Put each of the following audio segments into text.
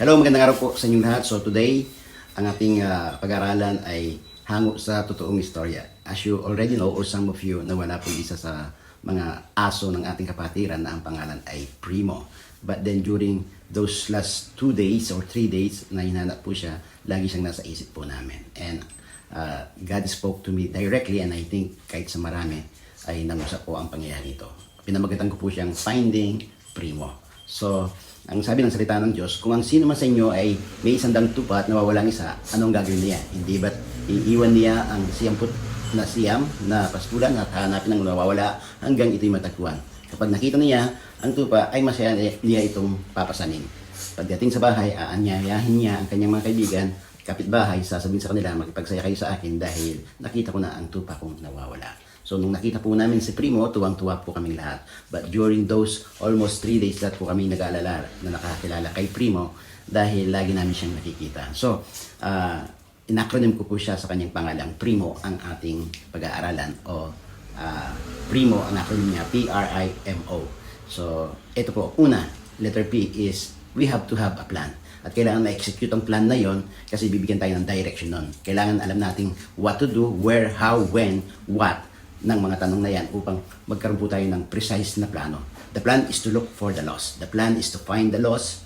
Hello, magandang araw po sa inyong lahat. So today, ang ating pag-aaralan ay hango sa totoong istorya. As you already know, or some of you, nawala po isa sa mga aso ng ating kapatiran na ang pangalan ay Primo. But then during those last 2 days or 3 days na hinanap po siya, lagi siyang nasa isip po namin. And God spoke to me directly, and I think kahit sa marami ay nangusap po ang pangyayari ito. Pinamagatan ko po siyang Finding Primo. So, ang sabi ng salita ng Diyos, kung ang sino man sa inyo ay may isang tupa at nawawalang isa, anong gagawin niya? Hindi ba't iiwan niya ang siyam na paspulan at hanapin ang nawawala hanggang ito'y matagpuan? Kapag nakita niya ang tupa, ay masaya niya itong papasanin. Pagdating sa bahay, aanyayahin niya ang kanyang mga kaibigan, kapitbahay, sasabihin sa kanila, makipagsaya kayo sa akin dahil nakita ko na ang tupa kong nawawala. So, nung nakita po namin si Primo, tuwang-tuwa po kaming lahat. But during those almost 3 days that po kami nag-aalala na nakakilala kay Primo dahil lagi namin siyang nakikita. So, in-acronym ko po siya sa kanyang pangalang Primo ang ating pag-aaralan o Primo ang acronym niya, P-R-I-M-O. So, ito po. Una, letter P is we have to have a plan. At kailangan ma-execute ang plan na yon kasi bibigyan tayo ng direction nun. Kailangan alam natin what to do, where, how, when, what ng mga tanong na yan upang magkaroon po tayo ng precise na plano. The plan is to look for the lost. The plan is to find the lost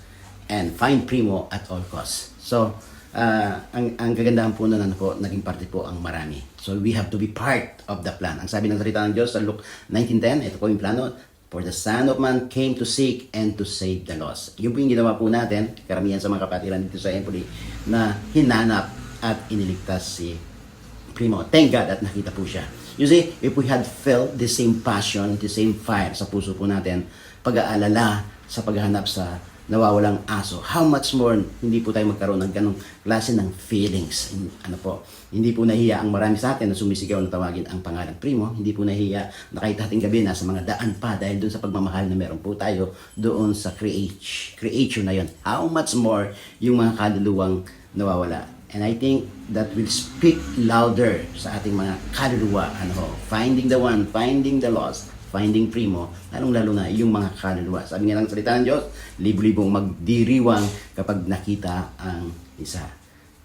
and find Primo at all costs. So, ang kagandahan po na po, naging parte po ang marami. So, we have to be part of the plan. Ang sabi ng salita ng Diyos sa Luke 19:10, ito po yung plano, for the Son of Man came to seek and to save the lost. Yun po yung ginawa po natin, karamihan sa mga kapatiran dito sa Empoli, na hinanap at iniligtas si Primo. Thank God at nakita po siya. You see, if we had felt the same passion, the same fire sa puso po natin, pag-aalala sa paghahanap sa nawawalang aso, how much more hindi po tayo magkaroon ng ganong klase ng feelings. Ano po, hindi po nahiya ang marami sa atin na sumisigaw na tawagin ang pangalang Primo. Hindi po nahiya na kahit hating gabi nasa mga daan pa dahil doon sa pagmamahal na meron po tayo doon sa creation na yon. How much more yung mga kaluluwang nawawala. And I think that will speak louder sa ating mga kaluluwa. Finding the one, finding the lost, finding Primo, lalong-lalo na yung mga kaluluwa. Sabi nga ng salita ng Diyos, libo-libong magdiriwang kapag nakita ang isa.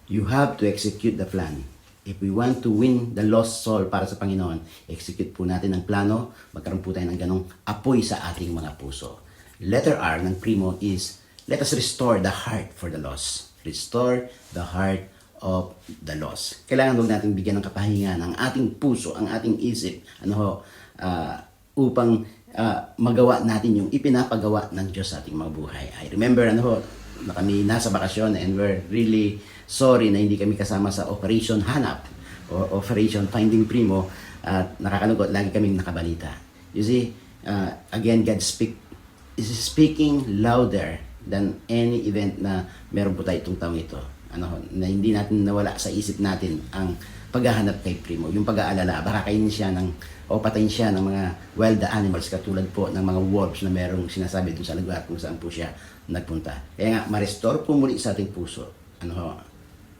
You have to execute the plan. If we want to win the lost soul para sa Panginoon, execute po natin ang plano, magkaroon po tayo ng ganong apoy sa ating mga puso. Letter R ng Primo is, let us restore the heart for the lost. Restore the heart of the lost. Kailangan huwag natin bigyan ng kapahingan ang ating puso, ang ating isip, upang magawa natin yung ipinapagawa ng Diyos sa ating mga buhay. I remember na kami nasa bakasyon and we're really sorry na hindi kami kasama sa Operation Hanap o Operation Finding Primo at nakakalungkot, lagi kaming nakabalita. You see, again, God is speaking louder than any event na meron po tayo itong taong ito. Na hindi natin nawala sa isip natin ang paghahanap kay Primo. Yung pag-aalala, baka kainin siya o patayin siya ng mga wild animals katulad po ng mga wolves na merong sinasabi dun sa lugar kung saan po siya nagpunta. Kaya nga, ma-restore po muli sa ating puso.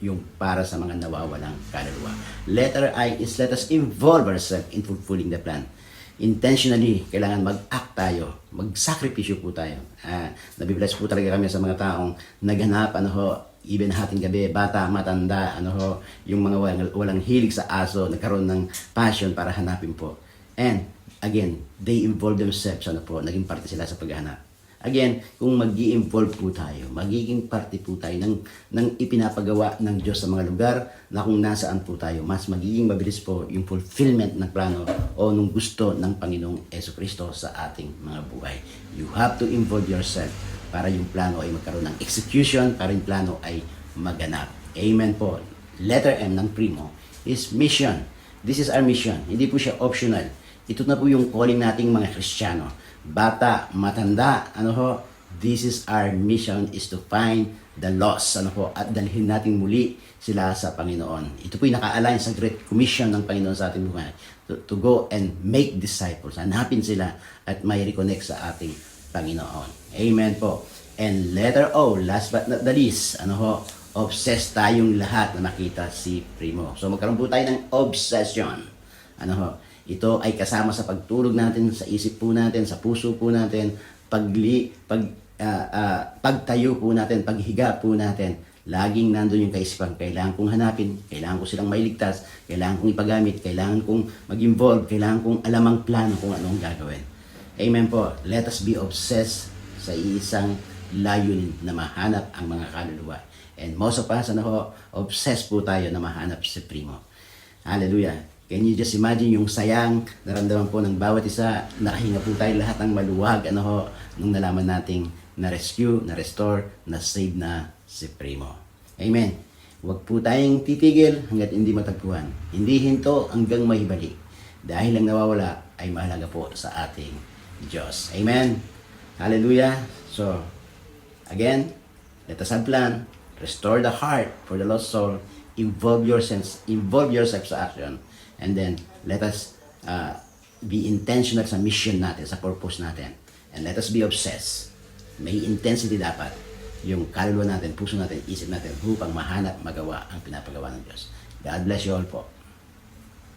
Yung para sa mga nawawalang kaluluwa. Letter I is let us involve ourselves in fulfilling the plan. Intentionally, kailangan mag-act tayo, mag-sakripisyo po tayo. Nabibless po talaga kami sa mga taong naghanap, even hating gabi, bata, matanda, yung mga walang hilig sa aso, nagkaroon ng passion para hanapin po. And again, they involve themselves, naging parte sila sa paghahanap. Again, kung mag-i-involve po tayo, magiging parte po tayo ng ipinapagawa ng Diyos sa mga lugar na kung nasaan po tayo, mas magiging mabilis po yung fulfillment ng plano o nung gusto ng Panginoong Jesucristo sa ating mga buhay. You have to involve yourself para yung plano ay magkaroon ng execution, para yung plano ay maganap. Amen po. Letter M ng Primo is mission. This is our mission. Hindi po siya optional. Ito na po yung calling nating mga Kristiyano. Bata, matanda, this is our mission is to find the lost, at dalhin natin muli sila sa Panginoon. Ito po yung naka-align sa Great Commission ng Panginoon sa ating buhay. To go and make disciples. Hanapin sila at may reconnect sa ating Panginoon. Amen po. And letter O, last but not the least, obsessed tayong lahat na makita si Primo. So magkaroon po tayo ng obsession. Ito ay kasama sa pagtulog natin, sa isip po natin, sa puso po natin, pagtayo po natin, paghiga po natin, laging nandun yung kaisipan, kailangan kong hanapin, kailangan ko silang mailigtas, kailangan kong ipagamit, kailangan kong mag-involve, kailangan kong alam ang plano kung anong gagawin. Amen po. Let us be obsessed sa isang layunin na mahanap ang mga kaluluwa. And most of us, obsessed po tayo na mahanap si Primo. Hallelujah. Can you just imagine yung sayang naramdaman po ng bawat isa, nakahinga po tayo lahat ng maluwag, nung nalaman nating na-rescue, na-restore, na-save na si Primo. Amen. Huwag po tayong titigil hanggat hindi matagpuan. Hindi hinto hanggang maibalik. Dahil ang nawawala ay mahalaga po sa ating Diyos. Amen. Hallelujah. So, again, let us have plan. Restore the heart for the lost soul. Involve yourself sa action. And then, let us be intentional sa mission natin, sa purpose natin. And let us be obsessed. May intensity dapat yung kaluluwa natin, puso natin, isip natin upang mahanap, magawa ang pinapagawa ng Diyos. God bless you all po.